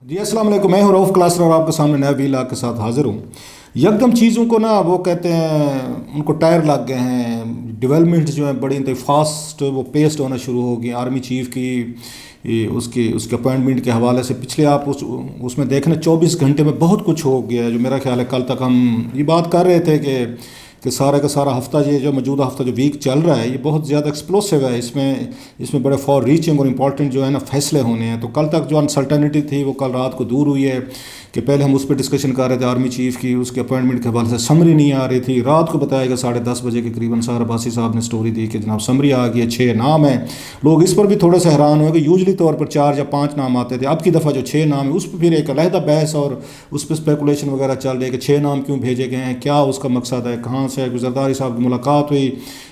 جی السلام علیکم، میں ہوں رؤف کلاسر اور آپ کے سامنے نیا ویلا کے ساتھ حاضر ہوں۔ یکدم چیزوں کو نا وہ کہتے ہیں ان کو ٹائر لگ گئے ہیں، ڈیولپمنٹ جو ہے بڑی انتہائی فاسٹ وہ پیسڈ ہونا شروع ہو گئی۔ آرمی چیف کی اس کی اپوائنٹمنٹ کے حوالے سے پچھلے آپ اس میں دیکھنا 24 گھنٹے میں بہت کچھ ہو گیا ہے۔ جو میرا خیال ہے کل تک ہم یہ بات کر رہے تھے کہ سارا کا سارا ہفتہ یہ جو موجودہ ہفتہ جو ویک چل رہا ہے یہ بہت زیادہ ایکسپلوسیو ہے۔ اس میں بڑے فار ریچنگ اور امپورٹنٹ جو ہے نا فیصلے ہونے ہیں۔ تو کل تک جو انسرٹنٹی تھی وہ کل رات کو دور ہوئی ہے کہ پہلے ہم اس پہ ڈسکشن کر رہے تھے آرمی چیف کی، اس کے اپوائنٹمنٹ کے حوالے سے سمری نہیں آ رہی تھی۔ رات کو بتایا گیا 10:30 بجے کے قریباً سار عباسی صاحب نے سٹوری دی کہ جناب سمری آ گئی ہے، 6 نام ہیں۔ لوگ اس پر بھی تھوڑے سے حیران ہوئے کہ یوزلی طور پر 4 یا 5 نام آتے تھے، اب کی دفعہ جو 6 نام ہے اس پہ پھر ایک علیحدہ بحث اور اس پہ اسپیکولیشن وغیرہ چل رہی ہے کہ 6 نام کیوں بھیجے گئے ہیں، کیا اس کا مقصد ہے، کہاں سے زرداری صاحب کی ملاقات ہوئی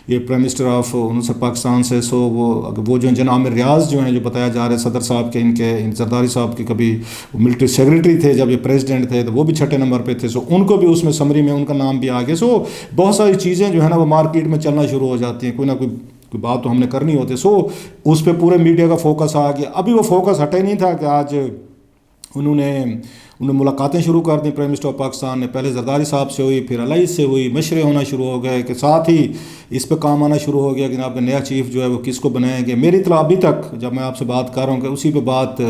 یہ پرائم منسٹر آف پاکستان سے۔ سو وہ جو جناب عامر ریاض جو ہیں جو بتایا جا رہا ہے صدر صاحب کے، ان کے زرداری صاحب کے کبھی ملٹری سیکریٹری تھے جب یہ پریزیڈنٹ تھے، تو وہ بھی 6 نمبر پہ تھے۔ سو ان کو بھی اس میں سمری میں ان کا نام بھی آ گیا۔ سو بہت ساری چیزیں جو ہے نا وہ مارکیٹ میں چلنا شروع ہو جاتی ہیں، کوئی نہ کوئی بات تو ہم نے کرنی ہوتی ہے۔ سو اس پہ پورے میڈیا کا فوکس آ گیا۔ ابھی وہ فوکس ہٹے نہیں تھا کہ آج انہوں نے ملاقاتیں شروع کر دیں پرائم منسٹر آف پاکستان نے۔ پہلے زرداری صاحب سے ہوئی، پھر علیہ سے ہوئی، مشورے ہونا شروع ہو گئے کہ ساتھ ہی اس پہ کام آنا شروع ہو گیا کہ آپ کا نیا چیف جو ہے وہ کس کو بنائیں گے۔ میری اطلاع ابھی تک جب میں آپ سے بات کر رہا ہوں کہ اسی پہ بات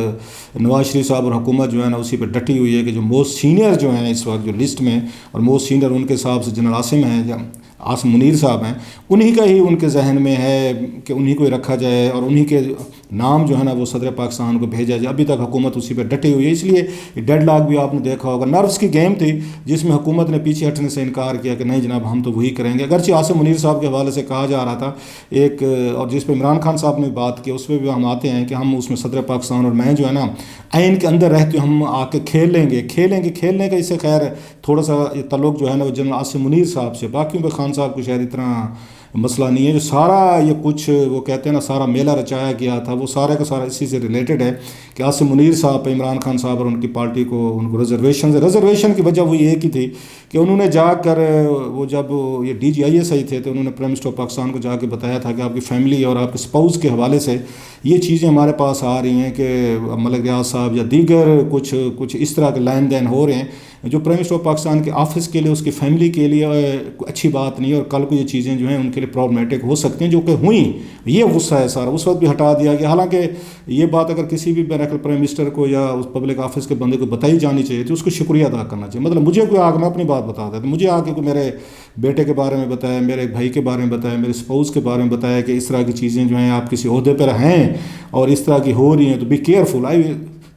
نواز شریف صاحب اور حکومت جو ہے نا اسی پہ ڈٹی ہوئی ہے کہ جو موسٹ سینئر جو ہیں اس وقت جو لسٹ میں، اور موسٹ سینئر ان کے حساب سے جنرل عاصم ہیں یا عاصم منیر صاحب ہیں، انہی کا ہی ان کے ذہن میں ہے کہ انہی کو ہی رکھا جائے اور انہی کے نام جو ہے نا وہ صدر پاکستان کو بھیجا جائے۔ ابھی تک حکومت اسی پہ ڈٹی ہوئی ہے، اس لیے ڈیڈ لاک بھی آپ نے دیکھا ہوگا۔ نروس کی گیم تھی جس میں حکومت نے پیچھے ہٹنے سے انکار کیا کہ نہیں جناب ہم تو وہی کریں گے۔ اگرچہ عاصم منیر صاحب کے حوالے سے کہا جا رہا تھا ایک، اور جس پہ عمران خان صاحب نے بات کی اس پہ بھی ہم آتے ہیں کہ ہم اس میں صدر پاکستان اور میں جو ہے نا عین کے اندر رہتے ہم آ کے کھیلنے کا اس سے خیر تھوڑا سا تعلق جو ہے نا وہ جنرل عاصم منیر صاحب سے، باقیوں پہ خان صاحب کو شاید اتنا مسئلہ نہیں ہے۔ جو سارا یہ کچھ وہ کہتے ہیں نا سارا میلہ رچایا گیا تھا وہ سارا کا سارا اسی سے ریلیٹڈ ہے کہ عاصم منیر صاحب پہ عمران خان صاحب اور ان کی پارٹی کو ان کو ریزرویشن کی وجہ وہ ایک ہی تھی کہ انہوں نے جا کر وہ جب یہ DGIS تھے تو انہوں نے پرائم منسٹر آف پاکستان کو جا کے بتایا تھا کہ آپ کی فیملی اور آپ کے اسپاؤس کے حوالے سے یہ چیزیں ہمارے پاس آ رہی ہیں کہ ملک ریاض صاحب یا دیگر کچھ اس طرح کے لین دین ہو رہے ہیں جو پرائم منسٹر آف پاکستان کے آفس کے لیے اس کی فیملی کے لیے اچھی بات نہیں ہے، اور کل کو یہ چیزیں جو ہیں ان کے لیے پرابلمیٹک ہو سکتی ہیں جو کہ ہوئیں۔ یہ غصہ ہے سارا، اس وقت بھی ہٹا دیا گیا۔ حالانکہ یہ بات اگر کسی بھی بینک پرائم منسٹر کو یا اس پبلک آفس کے بندے کو بتائی جانی چاہیے تو اس کو شکریہ ادا کرنا چاہیے۔ مطلب مجھے کوئی آگے میں اپنی بات بتا دیتا، مجھے آگے کوئی میرے بیٹے کے بارے میں بتایا، میرے ایک بھائی کے بارے میں بتایا، میرے اسپاؤس کے بارے میں بتایا کہ اس طرح کی چیزیں جو ہیں آپ کسی عہدے پر ہیں اور اس طرح کی ہو رہی ہیں تو بی کیئرفل۔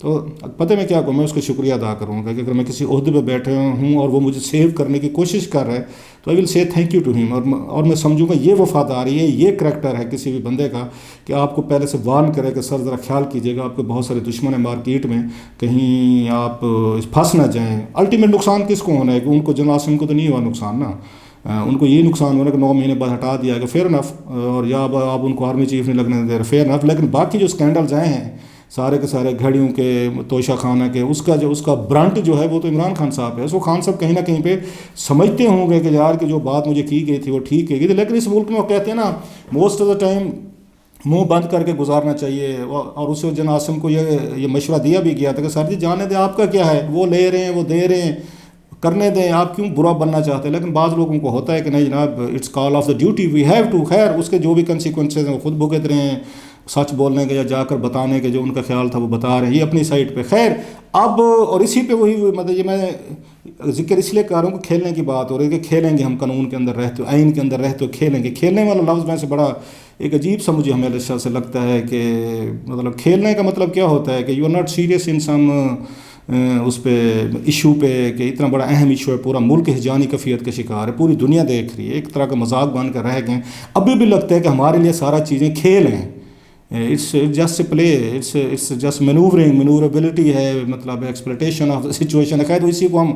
تو پتہ میں کیا کہوں، میں اس کا شکریہ ادا کروں گا کہ اگر میں کسی عہدے پہ بیٹھے ہوں اور وہ مجھے سیو کرنے کی کوشش کر رہا ہے تو آئی ول سے تھینک یو ٹو ہیم، اور میں سمجھوں گا یہ وفاداری ہے، یہ کریکٹر ہے کسی بھی بندے کا کہ آپ کو پہلے سے وارن کرے کہ سر ذرا خیال کیجیے گا، آپ کے بہت سارے دشمن ہیں مارکیٹ میں، کہیں آپ پھنس نہ جائیں۔ الٹیمیٹ نقصان کس کو ہونا ہے کہ ان کو جنرل عاصم کو تو نہیں ہوا نقصان نا، ان کو یہ نقصان ہونا کہ 9 مہینے بعد ہٹا دیا گیا، فیئر انف، اور یا آپ ان کو آرمی چیف نہیں لگنے دے رہے، فیئر انف۔ لیکن باقی جو اسکینڈلز آئے ہیں سارے کے سارے گھڑیوں کے، توشہ خانہ کے، اس کا برنٹ جو ہے وہ تو عمران خان صاحب ہے۔ اس کو خان صاحب کہیں نہ کہیں پہ سمجھتے ہوں گے کہ یار کہ جو بات مجھے کی گئی تھی وہ ٹھیک کی گئی تھی، لیکن اس ملک میں وہ کہتے ہیں نا موسٹ آف دا ٹائم منہ بند کر کے گزارنا چاہیے۔ اور اس وقت جنرل عاصم کو یہ مشورہ دیا بھی گیا تھا کہ سر جی جانے دیں، آپ کا کیا ہے، وہ لے رہے ہیں وہ دے رہے ہیں، کرنے دیں، آپ کیوں برا بننا چاہتے ہیں۔ لیکن بعض لوگوں کو ہوتا ہے کہ نہیں جناب it's call of the duty, we have to, خیر اس کے جو بھی کنسیکوینسز ہیں وہ خود بھگت رہے ہیں، سچ بولنے کے یا جا کر بتانے کے جو ان کا خیال تھا وہ بتا رہے ہیں، یہ اپنی سائٹ پہ۔ خیر اب اور اسی پہ وہی مطلب یہ میں ذکر اس لیے کر رہا ہوں کہ کھیلنے کی بات ہو رہی ہے کہ کھیلیں گے ہم، قانون کے اندر رہتے ہو، آئین کے اندر رہتے ہو، کھیلیں گے۔ کھیلنے والا لفظ میں سے بڑا ایک عجیب سا مجھے ہمیشہ سے لگتا ہے کہ مطلب کھیلنے کا مطلب کیا ہوتا ہے کہ you are not serious in some اس پہ ایشو پہ کہ اتنا بڑا اہم ایشو ہے، پورا ملک ہجانی کفیت کا شکار ہے، پوری دنیا دیکھ رہی ہے، ایک طرح کا مذاق بن کر رہ گئے۔ ابھی بھی لگتا ہے کہ ہمارے لیے سارا چیزیں کھیل ہیں، it's just a play, it's just manoeuvrability ہے، مطلب ایکسپلوٹیشن آف دا سچویشن ہے۔ خیر تو اسی کو ہم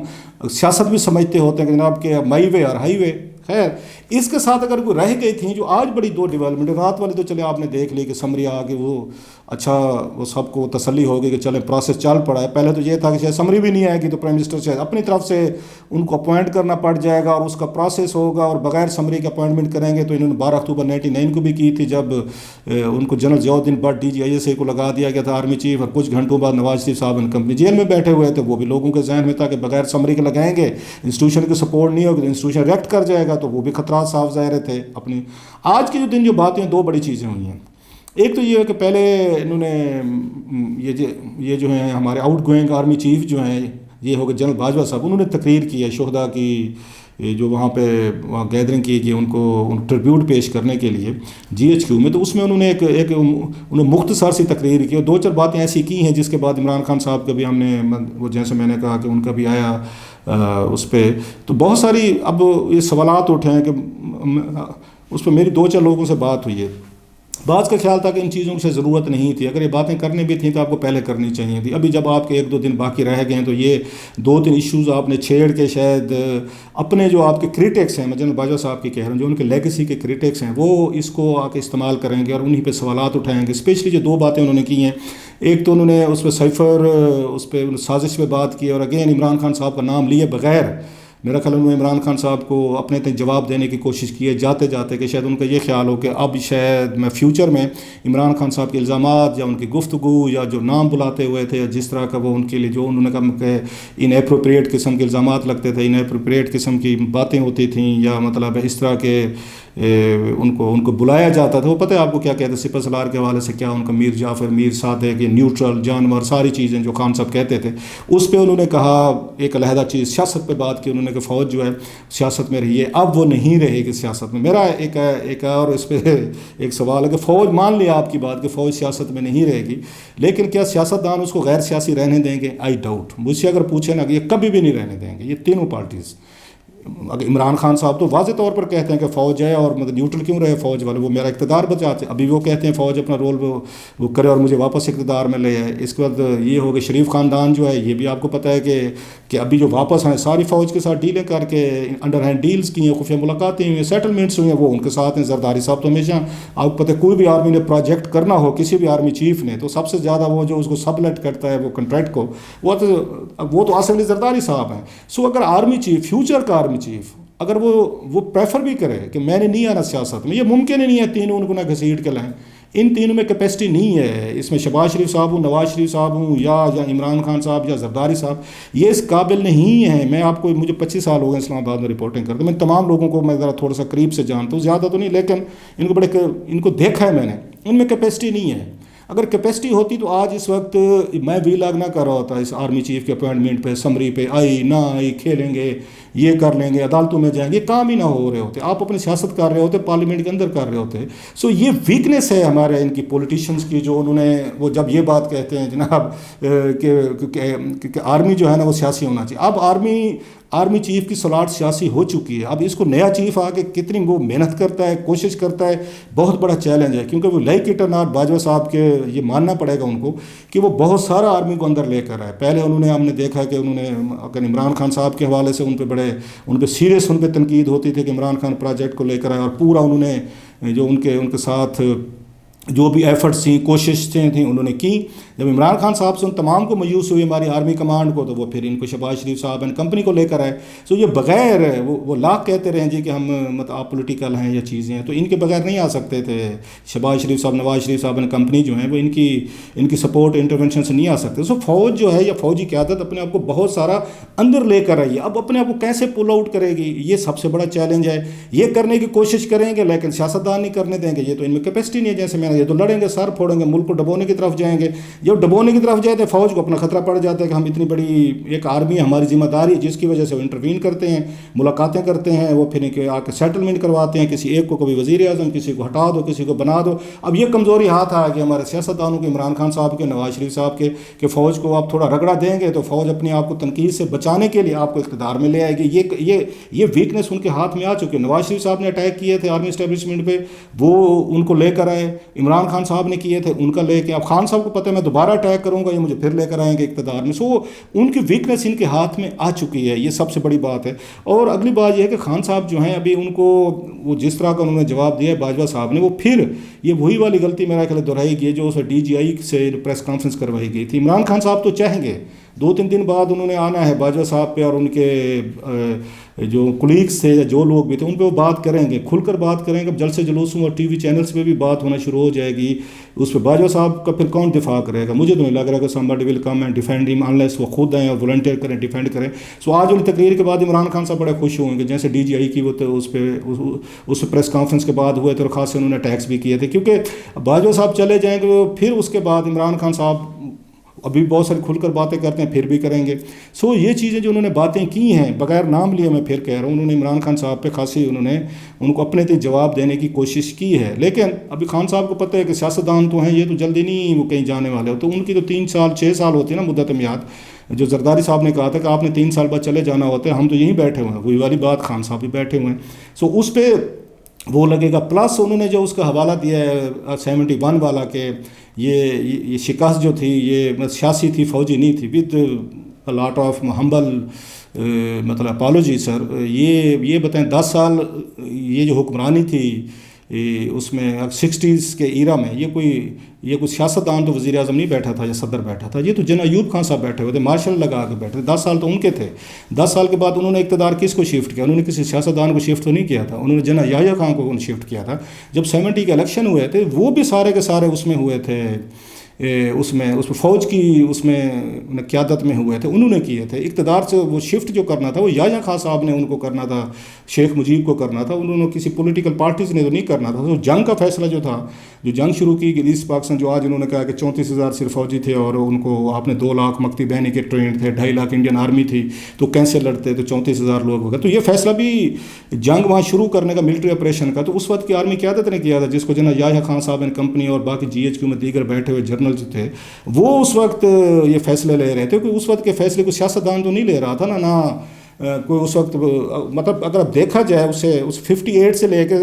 سیاست بھی سمجھتے ہوتے ہیں کہ جناب کہ مائی وے اور ہائی وے، خیر اس کے ساتھ اگر کوئی رہ گئی تھیں جو آج بڑی دو ڈیولپمنٹ، رات والی تو چلے آپ نے دیکھ لی کہ سمری آ کے وہ اچھا وہ سب کو تسلی ہو گئی کہ چلیں پروسیس چل پڑا ہے. پہلے تو یہ تھا کہ شاید سمری بھی نہیں آئے گی تو پرائم منسٹر شاید اپنی طرف سے ان کو اپوائنٹ کرنا پڑ جائے گا اور اس کا پروسیس ہوگا، اور بغیر سمری کے اپوائنٹمنٹ کریں گے. تو انہوں نے 12 اکتوبر 99 کو بھی کی تھی جب ان کو general Zia Uddin but DGISA کو لگا دیا گیا تھا آرمی چیف، اور کچھ گھنٹوں بعد نواز شریف صاحب کمپنی جیل میں بیٹھے ہوئے تھے. وہ بھی لوگوں کے ذہن میں تھا کہ بغیر سمری کے لگائیں گے انسٹیٹیوشن کی سپورٹ نہیں ہوگی تو انسٹیٹیوشن ریکٹ کر جائے گا، تو وہ بھی خطرات صاف ظاہر تھے اپنی. آج کے جو دن جو باتیں دو بڑی چیزیں ہوئی ہیں. ایک تو یہ ہے کہ پہلے انہوں نے یہ جو ہیں ہمارے آؤٹ گوئنگ آرمی چیف جو ہیں یہ ہو گئے جنرل باجوہ صاحب، انہوں نے تقریر کی ہے شہداء کی جو وہاں پہ گیدرنگ کی کہ ان کو ٹربیوٹ پیش کرنے کے لیے GHQ میں. تو اس میں انہوں نے انہوں مختصر سی تقریر کی اور دو چار باتیں ایسی کی ہیں جس کے بعد عمران خان صاحب کا بھی ہم نے وہ جیسے میں نے کہا کہ ان کا بھی آیا اس پہ. تو بہت ساری اب یہ سوالات اٹھے ہیں کہ اس پہ میری دو چار لوگوں سے بات ہوئی ہے. بعض کا خیال تھا کہ ان چیزوں سے ضرورت نہیں تھی، اگر یہ باتیں کرنی بھی تھیں تو آپ کو پہلے کرنی چاہیے تھی. ابھی جب آپ کے 1-2 دن باقی رہ گئے ہیں تو یہ 2-3 ایشوز آپ نے چھیڑ کے شاید اپنے جو آپ کے کریٹکس ہیں، میں جنرل باجوہ صاحب کی کہہ رہا ہوں، جو ان کے لیگیسی کے کریٹکس ہیں وہ اس کو آ کے استعمال کریں گے اور انہی پہ سوالات اٹھائیں گے. اسپیشلی جو 2 باتیں انہوں نے کی ہیں، ایک تو انہوں نے اس پہ سائفر اس پہ سازش پہ بات کی، اور اگین عمران خان صاحب کا نام لیے بغیر میرا خیال انہوں نے عمران خان صاحب کو اپنے تک جواب دینے کی کوشش کی ہے جاتے جاتے کہ شاید ان کا یہ خیال ہو کہ اب شاید میں فیوچر میں عمران خان صاحب کے الزامات یا ان کی گفتگو یا جو نام بلاتے ہوئے تھے یا جس طرح کا وہ ان کے لیے جو انہوں نے کہا کہ ان اپروپریٹ قسم کے الزامات لگتے تھے، ان اپروپریٹ قسم کی باتیں ہوتی تھیں، یا مطلب اس طرح کے ان کو بلایا جاتا تھا. وہ پتہ ہے آپ کو کیا کہتے ہیں سپہ سالار کے حوالے سے کیا ان کا میر جعفر، میر صادق، یہ نیوٹرل جانور ساری چیزیں جو خان صاحب کہتے تھے اس پہ انہوں نے کہا ایک علیحدہ چیز سیاست پہ بات کی انہوں نے کہ فوج جو ہے سیاست میں رہی ہے، اب وہ نہیں رہے گی سیاست میں. میرا ایک اور اس پہ ایک سوال ہے کہ فوج مان لیا آپ کی بات کہ فوج سیاست میں نہیں رہے گی، لیکن کیا سیاستدان اس کو غیر سیاسی رہنے دیں گے؟ I doubt. مجھ سے اگر پوچھیں نا کہ یہ کبھی بھی نہیں رہنے دیں گے یہ تینوں پارٹیز. اگر عمران خان صاحب تو واضح طور پر کہتے ہیں کہ فوج ہے اور مطلب نیوٹرل کیوں رہے فوج والے، وہ میرا اقتدار بچاتے ہیں. ابھی وہ کہتے ہیں فوج اپنا رول وہ کرے اور مجھے واپس اقتدار میں لے آئے. اس کے بعد یہ ہو کہ شریف خاندان جو ہے یہ بھی آپ کو پتہ ہے کہ ابھی جو واپس ہیں ساری فوج کے ساتھ ڈیلیں کر کے انڈر ہینڈ ڈیلز کی ہیں، خفیہ ملاقاتیں ہوئی ہیں، سیٹلمنٹس ہوئی ہیں، وہ ان کے ساتھ ہیں. زرداری صاحب تو ہمیشہ آپ کو پتہ ہے کوئی بھی آرمی نے پروجیکٹ کرنا ہو کسی بھی آرمی چیف نے تو سب سے زیادہ وہ جو اس کو سبلیٹ کرتا ہے وہ کنٹریکٹ کو وہ تو آصف علی زرداری صاحب ہیں. سو اگر آرمی چیف فیوچر کا آرمی چیف اگر وہ پریفر بھی کرے کہ میں نے نہیں آنا سیاست میں، یہ ممکن ہی نہیں ہے تینوں ان کو نہ گھسیٹ کے لائیں. ان تینوں میں کیپیسٹی نہیں ہے. اس میں شہباز شریف صاحب ہوں، نواز شریف صاحب ہوں، یا عمران خان صاحب یا زرداری صاحب یہ اس قابل نہیں ہیں. میں آپ کو مجھے 25 سال ہو گئے اسلام آباد میں رپورٹنگ کرتے، میں تمام لوگوں کو میں ذرا تھوڑا سا قریب سے جانتا ہوں، زیادہ تو نہیں، لیکن ان کو دیکھا ہے میں نے، ان میں کیپیسٹی نہیں ہے. اگر کیپیسٹی ہوتی تو آج اس وقت میں وی لاگ نہ کر رہا ہوتا اس آرمی چیف کے اپوائنٹمنٹ پہ، سمری پہ آئی نہ آئی، کھیلیں گے، یہ کر لیں گے، عدالتوں میں جائیں گے، کام ہی نہ ہو رہے ہوتے. آپ اپنی سیاست کر رہے ہوتے، پارلیمنٹ کے اندر کر رہے ہوتے. سو یہ ویکنیس ہے ہمارے ان کی پولیٹیشینس کی، جو انہوں نے وہ جب یہ بات کہتے ہیں جناب کہ آرمی جو ہے نا وہ سیاسی ہونا چاہیے. اب آرمی چیف کی سلاٹ سیاسی ہو چکی ہے. اب اس کو نیا چیف آ کے کتنی وہ محنت کرتا ہے، کوشش کرتا ہے، بہت بڑا چیلنج ہے. کیونکہ وہ لائک اٹ اور ناٹ باجوہ صاحب کے یہ ماننا پڑے گا ان کو کہ وہ بہت سارا آرمی کو اندر لے کر آئے. پہلے ہم نے دیکھا کہ انہوں نے اگر عمران خان صاحب کے حوالے سے ان پہ سیریس ان پہ تنقید ہوتی تھی کہ عمران خان پروجیکٹ کو لے کر آئے، اور پورا انہوں نے جو ان کے ساتھ جو بھی ایفرٹس تھیں، کوششیں تھیں انہوں نے کی. جب عمران خان صاحب سے ان تمام کو مایوس ہوئی ہماری آرمی کمانڈ کو، تو وہ پھر ان کو شہباز شریف صاحب اینڈ کمپنی کو لے کر آئے. سو یہ بغیر وہ لاکھ کہتے رہیں جی کہ ہم مطلب آپ پولیٹیکل ہیں یا چیزیں ہیں، تو ان کے بغیر نہیں آ سکتے تھے. شہباز شریف صاحب، نواز شریف صاحب اینڈ کمپنی جو ہیں وہ ان کی سپورٹ انٹرونشن سے نہیں آ سکتے. سو فوج جو ہے یا فوجی قیادت اپنے آپ کو بہت سارا اندر لے کر آئی ہے. اب اپنے آپ کو کیسے پل آؤٹ کرے گی، یہ سب سے بڑا چیلنج ہے. یہ کرنے کی کوشش کریں گے لیکن سیاستدان نہیں کرنے دیں گے. یہ تو ان میں کیپیسٹی نہیں ہے. جیسے میں نے یہ تو لڑیں گے، سر پھوڑیں گے، ملک کو ڈبونے کی طرف جائیں گے. جب ڈبونے کی طرف جائے تو فوج کو اپنا خطرہ پڑ جاتا ہے کہ ہم اتنی بڑی ایک آرمی ہماری ذمہ داری، جس کی وجہ سے وہ انٹروین کرتے ہیں، ملاقاتیں کرتے ہیں، وہ پھر آ کے سیٹلمنٹ کرواتے ہیں. کسی ایک کو کبھی وزیر اعظم، کسی کو ہٹا دو، کسی کو بنا دو. اب یہ کمزوری ہاتھ آ گئی ہمارے سیاستدانوں کے، عمران خان صاحب کے، نواز شریف صاحب کے، کہ فوج کو آپ تھوڑا رگڑا دیں گے تو فوج اپنے آپ کو تنقید سے بچانے کے لیے آپ کو اقتدار میں لے آئے گی. یہ ویکنیس ان کے ہاتھ میں آ چکی ہے. نواز شریف صاحب نے اٹیک کیے تھے آرمی اسٹیبلشمنٹ پہ، وہ ان کو لے کر آئے. عمران خان صاحب نے کیے تھے ان کا لے کے اب خان صاحب کو پتہ ہے میں دوبارہ اٹیک کروں گا یہ مجھے پھر لے کر آئیں گے اقتدار میں. سو ان کی ویکنیس ان کے ہاتھ میں آ چکی ہے, یہ سب سے بڑی بات ہے. اور اگلی بات یہ ہے کہ خان صاحب جو ہیں ابھی ان کو وہ جس طرح کا انہوں نے جواب دیا ہے باجوہ صاحب نے, وہ پھر یہ وہی والی غلطی میرا خیال دہرائی گئی جو ڈی جی آئی سے پریس کانفرنس کروائی گئی تھی. عمران خان صاحب تو چاہیں گے 2-3 دن بعد انہوں نے آنا ہے باجوہ صاحب پہ اور ان کے جو کولیگس تھے یا جو لوگ بھی تھے ان پہ وہ بات کریں گے, کھل کر بات کریں گے. اب جلسے جلوسوں اور ٹی وی چینلز پہ بھی بات ہونا شروع ہو جائے گی, اس پہ باجوہ صاحب کا پھر کون دفاع کرے گا؟ مجھے تو نہیں لگ رہا کہ somebody will come and defend him unless وہ خود آئیں اور والنٹیئر کریں, ڈیفینڈ کریں. سو آج والی تقریر کے بعد عمران خان صاحب بڑے خوش ہوئیں گے, جیسے ڈی جی آئی کی وہ اس پہ پریس کانفرنس کے بعد ہوئے تھے اور خاص انہوں نے ٹیکس بھی کیے تھے, کیونکہ باجوہ صاحب چلے جائیں گے پھر اس کے بعد عمران خان صاحب ابھی بہت ساری کھل کر باتیں کرتے ہیں پھر بھی کریں گے. سو یہ چیزیں جو انہوں نے باتیں کی ہیں بغیر نام لیے, میں پھر کہہ رہا ہوں, انہوں نے عمران خان صاحب پہ خاصی انہوں نے ان کو اپنے تک جواب دینے کی کوشش کی ہے. لیکن ابھی خان صاحب کو پتہ ہے کہ سیاستدان تو ہیں, یہ تو جلدی نہیں وہ کہیں جانے والے ہو, تو ان کی تو 3 سال 6 سال ہوتی ہے نا مدت میعاد. جو زرداری صاحب نے کہا تھا کہ آپ نے 3 سال بعد چلے جانا ہوتا ہے, ہم تو یہیں بیٹھے ہوئے ہیں, وہی والی بات خان صاحب بھی بیٹھے ہوئے ہیں. سو اس پہ وہ لگے گا. پلس انہوں نے جو اس کا حوالہ دیا ہے 71 والا کہ یہ شکست جو تھی یہ سیاسی تھی, فوجی نہیں تھی, ود لاٹ آف ہمبل مطلب اپالوجی سر. یہ بتائیں 10 سال یہ جو حکمرانی تھی اس میں 60s کے ایرا میں یہ کوئی سیاستدان تو وزیر اعظم نہیں بیٹھا تھا یا صدر بیٹھا تھا, یہ تو جنرل ایوب خان صاحب بیٹھے ہوئے تھے, مارشل لگا کے بیٹھے تھے. 10 سال تو ان کے تھے. 10 سال کے بعد انہوں نے اقتدار کس کو شفٹ کیا؟ انہوں نے کسی سیاستدان کو شفٹ تو نہیں کیا تھا, انہوں نے جنرل یحییٰ خان کو شفٹ کیا تھا. جب 70 کے الیکشن ہوئے تھے وہ بھی سارے کے سارے اس میں ہوئے تھے, اس میں فوج کی اس میں قیادت میں ہوئے تھے, انہوں نے کیے تھے. اقتدار سے وہ شفٹ جو کرنا تھا وہ یحییٰ خان صاحب نے ان کو کرنا تھا, شیخ مجیب کو کرنا تھا, انہوں نے کسی پولیٹیکل پارٹیز نے تو نہیں کرنا تھا. تو جنگ کا فیصلہ جو تھا, جو جنگ شروع کی گئی ایسٹ پاکستان, جو آج انہوں نے کہا کہ 34,000 صرف فوجی تھے اور ان کو آپ نے 2 لاکھ مکتی بہنی کے ٹرینڈ تھے, 2.5 لاکھ انڈین آرمی تھی, تو کیسے لڑتے, تو 34,000 لوگ ہو گئے. تو یہ فیصلہ بھی جنگ وہاں شروع کرنے کا ملٹری آپریشن کا, تو اس وقت کی آرمی قیادت نے کیا تھا, جس کو جنرل یحییٰ خان صاحب اینڈ کمپنی اور باقی جی ایچ کیو میں دیگر بیٹھے ہوئے جرنل جو تھے وہ اس وقت یہ فیصلے لے رہے تھے. کیونکہ اس وقت کے فیصلے کو سیاستدان تو نہیں لے رہا تھا نہ کوئی اس وقت, مطلب اگر اب دیکھا جائے اس 58 سے لے کے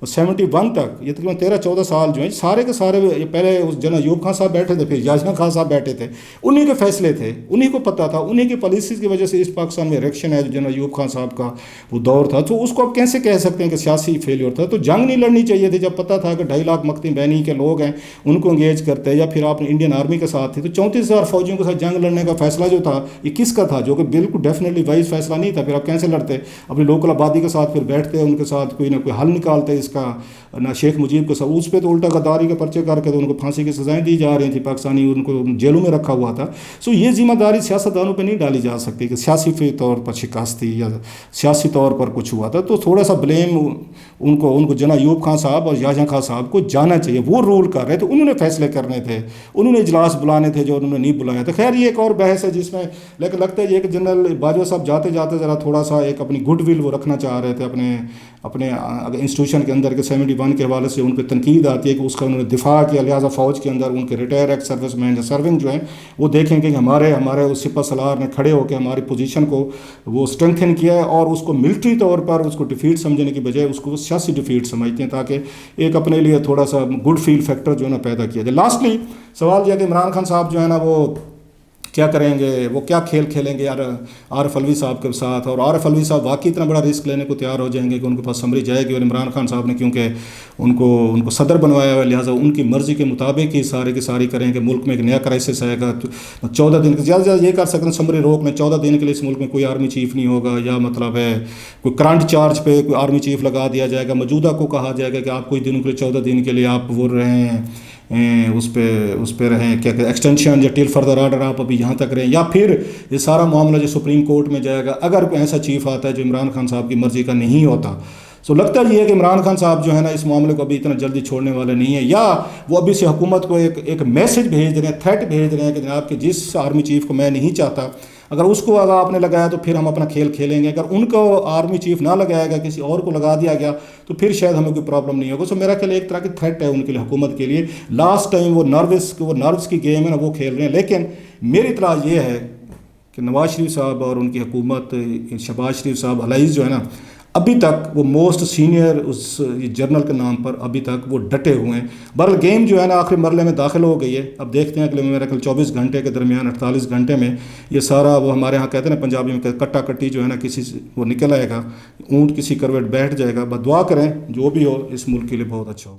71 تک یہ تقریباً 13-14 سال جو ہیں سارے کے سارے, یہ پہلے اس جنرل ایوب خان صاحب بیٹھے تھے, پھر یحییٰ خان صاحب بیٹھے تھے, انہی کے فیصلے تھے, انہی کو پتہ تھا, انہی کی پالیسیز کی وجہ سے اس پاکستان میں الیکشن ہے. جو جنرل ایوب خان صاحب کا وہ دور تھا, تو اس کو آپ کیسے کہہ سکتے ہیں کہ سیاسی فیلیور تھا؟ تو جنگ نہیں لڑنی چاہیے تھی جب پتہ تھا کہ 2.5 لاکھ مکتی بہنی کے لوگ ہیں, ان کو انگیج کرتے, یا پھر آپ نے انڈین آرمی کے ساتھ تھے. تو 34,000 فوجیوں کے ساتھ جنگ لڑنے کا فیصلہ جو تھا یہ کس کا تھا؟ جو کہ بالکل ڈیفینیٹلی وائز فیصلہ نہیں تھا. پھر آپ کیسے لڑتے؟ اپنی لوکل آبادی کے ساتھ پھر بیٹھتے, ان کے ساتھ کوئی نہ کوئی حل نکالتے اس کا, نہ شیخ مجیب کے ساتھ اس پہ تو الٹا غداری کے پرچے کر کے تو ان کو پھانسی کی سزائیں دی جا رہی تھیں, پاکستانی ان کو جیلوں میں رکھا ہوا تھا. سو یہ ذمہ داری سیاستدانوں پہ نہیں ڈالی جا سکتی کہ سیاسی طور پر شکست تھی یا سیاسی طور پر کچھ ہوا تھا. تو تھوڑا سا بلیم ان کو جنرل ایوب خان صاحب اور یحییٰ خان صاحب کو جانا چاہیے. وہ رول کر رہے تھے, انہوں نے فیصلے کرنے تھے, انہوں نے اجلاس بلانے تھے جو انہوں نے نہیں بلایا تھا. خیر یہ ایک اور بحث ہے جس میں, لیکن لگتا ہے یہ کہ جنرل باجوہ صاحب جاتے جاتے ذرا تھوڑا سا ایک اپنی گڈ ول وہ رکھنا چاہ رہے تھے اپنے انسٹیٹیوشن کے اندر کے 71 کے حوالے سے ان پہ تنقید آتی ہے کہ اس کا انہوں نے دفاع کیا, لہٰذا فوج کے اندر ان کے ریٹائر ایکس سروس مین یا سرونٹ جو ہیں وہ دیکھیں گے کہ ہمارے اس سپہ سالار نے کھڑے ہو کے ہماری پوزیشن کو وہ اسٹرینتھن کیا ہے, اور اس کو ملٹری طور پر اس کو ڈیفیٹ سمجھنے کی بجائے اس کو سیاسی ڈیفیٹ سمجھتے ہیں, تاکہ ایک اپنے لیے تھوڑا سا گڈ فیل فیکٹر جو ہے نا پیدا کیا جائے. لاسٹلی سوال یہ ہے کہ عمران خان صاحب جو ہے نا وہ کیا کریں گے, وہ کیا کھیل کھیلیں گے عارف علوی صاحب کے ساتھ, اور عارف علوی صاحب واقعی اتنا بڑا رسک لینے کو تیار ہو جائیں گے کہ ان کے پاس سمری جائے گی, اور عمران خان صاحب نے کیونکہ ان کو صدر بنوایا ہوا ہے لہٰذا ان کی مرضی کے مطابق ہی سارے کے ساری کریں گے. ملک میں ایک نیا کرائسس آئے گا, 14 دن زیادہ سے زیادہ یہ کر سکتے ہیں سمری روک میں, 14 دن کے لیے اس ملک میں کوئی آرمی چیف نہیں ہوگا, یا مطلب ہے کوئی کرنٹ چارج پہ کوئی آرمی چیف لگا دیا جائے گا. موجودہ کو کہا جائے گا کہ آپ کچھ دنوں کے لیے 14 دن کے لیے آپ وہ رہے ہیں اس پہ رہیں, کیا کہ ایکسٹینشن یا ٹل فردر آرڈر آپ ابھی یہاں تک رہیں, یا پھر یہ سارا معاملہ جو سپریم کورٹ میں جائے گا اگر کوئی ایسا چیف آتا ہے جو عمران خان صاحب کی مرضی کا نہیں ہوتا. سو لگتا یہ ہے کہ عمران خان صاحب جو ہے نا اس معاملے کو ابھی اتنا جلدی چھوڑنے والے نہیں ہیں, یا وہ ابھی سے حکومت کو ایک میسج بھیج رہے ہیں, تھریٹ بھیج رہے ہیں کہ جناب کہ جس آرمی چیف کو میں نہیں چاہتا اگر اس کو اگر آپ نے لگایا تو پھر ہم اپنا کھیل کھیلیں گے, اگر ان کو آرمی چیف نہ لگایا گیا کسی اور کو لگا دیا گیا تو پھر شاید ہمیں کوئی پرابلم نہیں ہوگا. سو میرا خیال ایک طرح کی تھریٹ ہے ان کے لیے, حکومت کے لیے. لاسٹ ٹائم وہ نروس کی گیم ہے نا وہ کھیل رہے ہیں. لیکن میری اطلاع یہ ہے کہ نواز شریف صاحب اور ان کی حکومت, شہباز شریف صاحب الائز جو ہے نا ابھی تک وہ موسٹ سینئر اس جرنل کے نام پر ابھی تک وہ ڈٹے ہوئے ہیں. بہرحال گیم جو ہے نا آخری مرحلے میں داخل ہو گئی ہے. اب دیکھتے ہیں اگلے میرا کل 24 گھنٹے کے درمیان 48 گھنٹے میں یہ سارا وہ ہمارے ہاں کہتے ہیں نا پنجابی میں کٹا کٹی جو ہے نا کسی سے وہ نکل آئے گا، اونٹ کسی کروٹ بیٹھ جائے گا. بس دعا کریں جو بھی ہو اس ملک کے لیے بہت اچھا ہو.